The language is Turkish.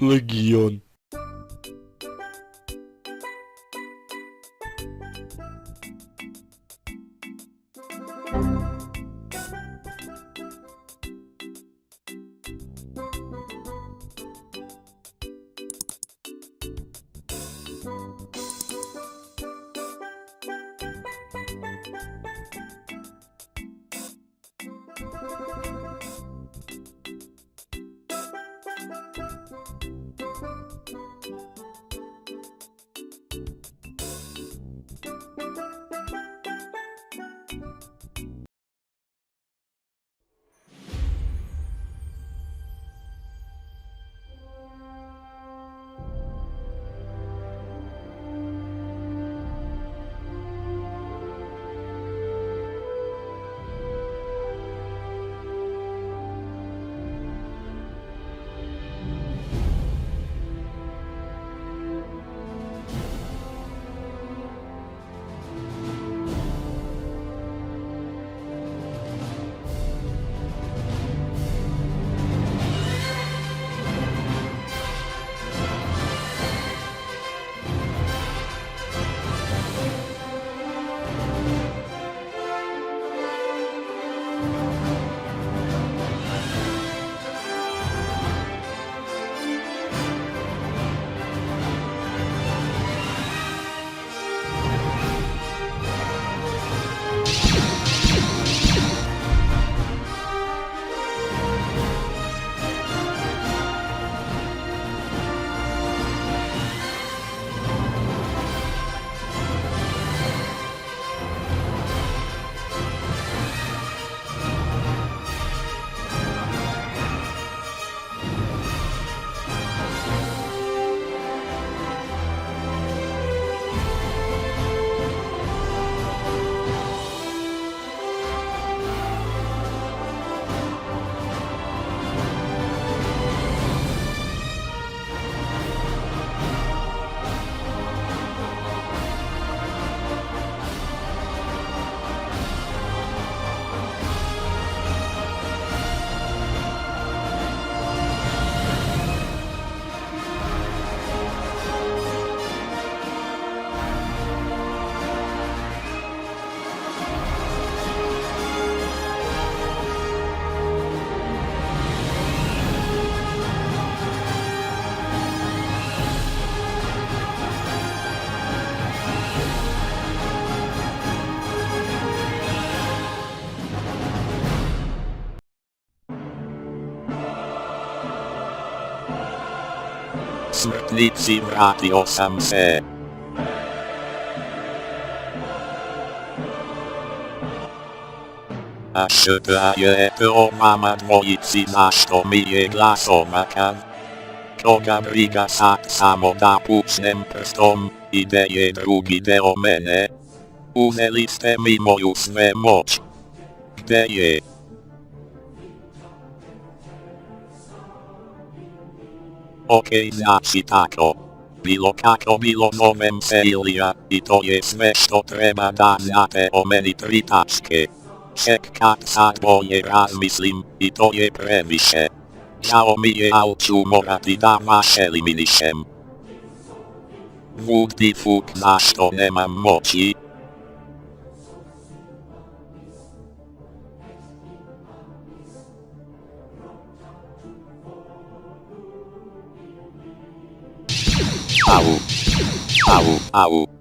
Legion. Smrtnici vratio sam se. A šta je to vama dvojici, zašto mi je glas ovakav? Koga briga sad, samo da pucnem prstom, ide je drugi deo mene. Uzeli ste mi moju sve moć. Gde je? Okej, znači tako. Bilo kako bilo, zovem se Ilija, i to je sve što treba da znate o meni, 3 tačke. Ček, kad sad bolje razmislim, i to je previše. Žao mi je, al ću morati da vas eliminišem. Vuk di fuk, zašto nemam moći? Au. Au, au.